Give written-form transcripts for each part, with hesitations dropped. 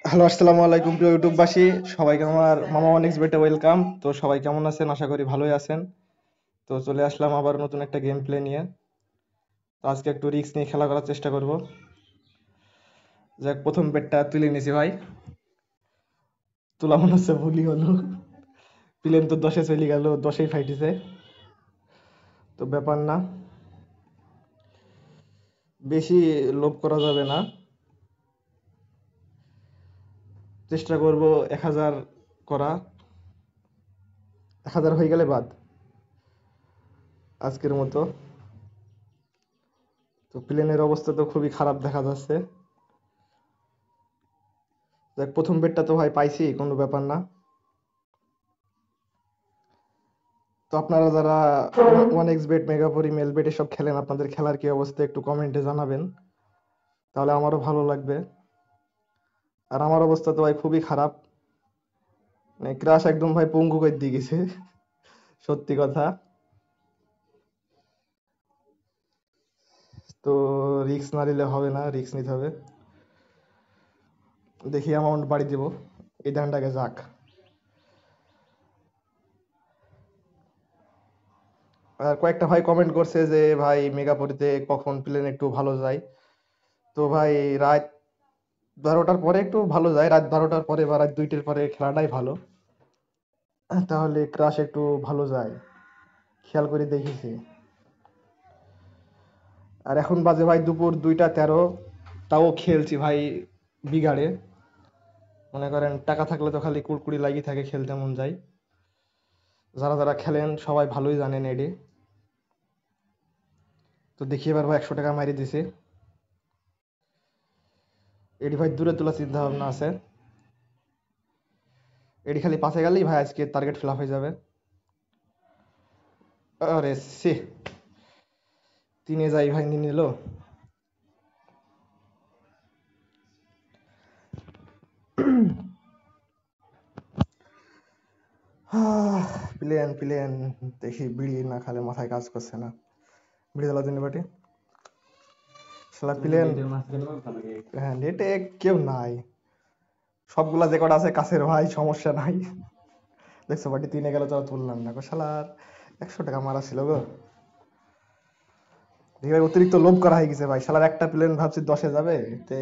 Hello, আসসালামু আলাইকুম প্রিয় ইউটিউববাসী। সবাইকে আমার মামা অনেক্স বেটে ওয়েলকাম। তো সবাই কেমন আছেন? আশা করি ভালোই আছেন। তো চলে আসলাম আবার নতুন একটা গেম প্লে নিয়ে। তো আজকে একটু রিস্ক নিয়ে খেলা করার চেষ্টা করব। যাক, প্রথম বেটটা তুলে নিয়েছি ভাই। তোলা মনে হচ্ছে ভুলই হলো। প্লেন তো 10-এ চলে গেল, 10-এই ফাইটিছে। তো ব্যাপার না, বেশি লোভ করা যাবে না। চেষ্টা করব 1000 করা। 1000 হয়ে গেলে বাদ আজকের মতো। তো প্লেনের অবস্থা তো খুবই খারাপ দেখা যাচ্ছে। দেখ, প্রথম বেডটা তো ভাই পাইছি, কোনো ব্যাপার না। তো আপনারা যারা 1xbet, মেগাপরি, মেলবেট এসব খেলেন, আপনাদের খেলার কি অবস্থা একটু কমেন্টে জানাবেন, তাহলে আমারও ভালো লাগবে। আর আমার অবস্থা তো ভাই খুবই খারাপ, মানে ক্রাশ একদম ভাই পঙ্গু করে দিয়ে গেছে। সত্যি কথা। তো রিস্ক না নিলে হবে না, রিস্ক নিতে হবে। দেখি অ্যামাউন্ট বাড়ি দিব, এই ধানটাকে যাক। আর কয়েকটা ভাই কমেন্ট করছে যে ভাই মেগাপরিতে কখন প্লেন একটু ভালো যায়। তো ভাই রাত 12টার পরে একটু ভালো যায়, রাত 12টার পরে বা রাত 2টার পরে খেলাটাই ভালো। তাহলে ক্রাশ একটু ভালো যায়, খেয়াল করে দেখেছি। আর এখন বাজে ভাই দুপুর 2টা 13, তাও খেলছি ভাই বিগাড়ে। মনে করেন টাকা থাকলে তো খালি কুড়কুড়ি লাগি থাকে, খেলতে মন যায়। যারা যারা খেলেন সবাই ভালোই জানেন এডি। তো দেখি এবার ভাই 100 টাকা মারি দিছে। এডি ভাই দূরে তোলা চিন্তা ভাবনা আছে। এডি খালি পাশে গেলেই ভাই আজকে টার্গেট ফিল হয়ে যাবে। আরে সে, তিনে যাই ভাই, নিয়ে নিল। প্লেন প্লেন, দেখি বিড়ি না খালে মাথায় কাজ করছে না। বিড়ি জ্বালার জন্য বাটি শালা প্লেন। হ্যাঁ, নেটে কেউ নাই, সবগুলা যে কটা আছে কাছের ভাই, সমস্যা নাই। দেখছো বাটি তিনে গেল, তাও তুললাম না গো শালার। 100 টাকা মারা ছিল গো। দেখি ভাই অতিরিক্ত লোভ করা হয়ে গেছে ভাই, শালার একটা প্লেন ভাবছি 10-এ যাবে। তে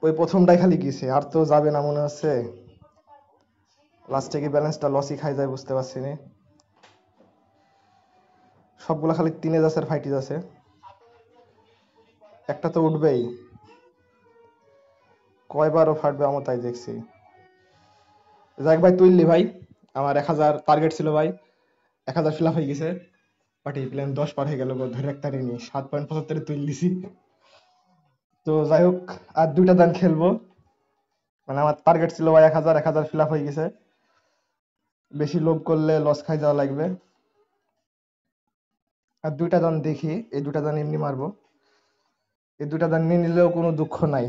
ওই প্রথমটাই খালি গেছে, আর তো যাবে না মনে হচ্ছে। লাস্টে কি ব্যালেন্সটা লসই খাই যায় বুঝতে পারছি না। সবগুলা খালি তিনে যাচ্ছে আর ফাইটি যাচ্ছে। একটা তো উঠবেই, কয়বারও ফাটবে আমার তাই দেখছি। যাক ভাই, তুললি ভাই। আমার 1000 টার্গেট ছিল ভাই, 1000 ফিল আপ হয়ে গেছে। পার্টি প্ল্যান 10 পার হয়ে গেল গো, ধরে একটা নি 7.75 তুল দিছি। তো যাই হোক, আর 2টা দান খেলবো। মানে আমার টার্গেট ছিল ভাই 1000, 1000 ফিল আপ হয়ে গেছে। বেশি লোভ করলে লস খাই যাওয়া লাগবে। আর 2টা দান দেখি, এই 2টা দান এমনি মারবো। এই 2টা দান নিয়ে নিলেও কোনো দুঃখ নাই।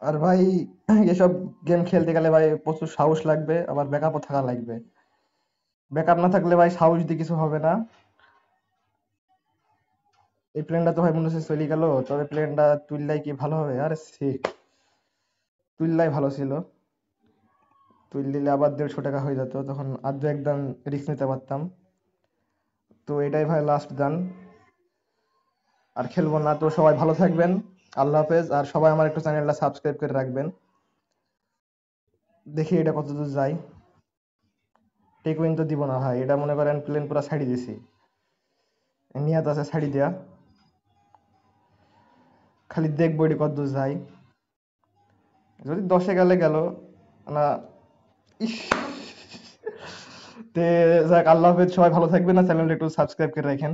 আর ভাই এসব গেম খেলতে গেলে ভাই প্রচুর সাহস লাগবে, আবার ব্যাকআপও থাকা লাগবে। ব্যাকআপ না থাকলে ভাই সাহস দিয়ে কিছু হবে না। এই প্লেনটা তো ভাই মনে হচ্ছে চলে গেল, তবে প্লেনটা তুললাই কি ভালো হবে? আরে সে, তুললাই ভালো ছিল। তুল দিলে আবার 150 টাকা হয়ে যেত, তখন আর দু একদম রিস্ক নিতে পারতাম। তো এটাই ভাই লাস্ট দান, আর খেলবো না। তো সবাই ভালো থাকবেন, আল্লাহ হাফেজ। আর সবাই আমার একটু চ্যানেলটা সাবস্ক্রাইব করে রাখবেন। দেখি এটা কতদূর যায়। টেক উইন তো দিব না ভাই, এটা মনে করেন প্লেন পুরো ছাড়ি দিছি, নিয়াত আছে ছাড়ি দেয়া। খালি দেখবো এটি কতদূর যায়। যদি 10-এ গেলে গেল না। ইস, তে যাক, আল্লাহ হাফেজ, সবাই ভালো থাকবেন, আর চ্যানেলটা একটু সাবস্ক্রাইব করে রাখেন।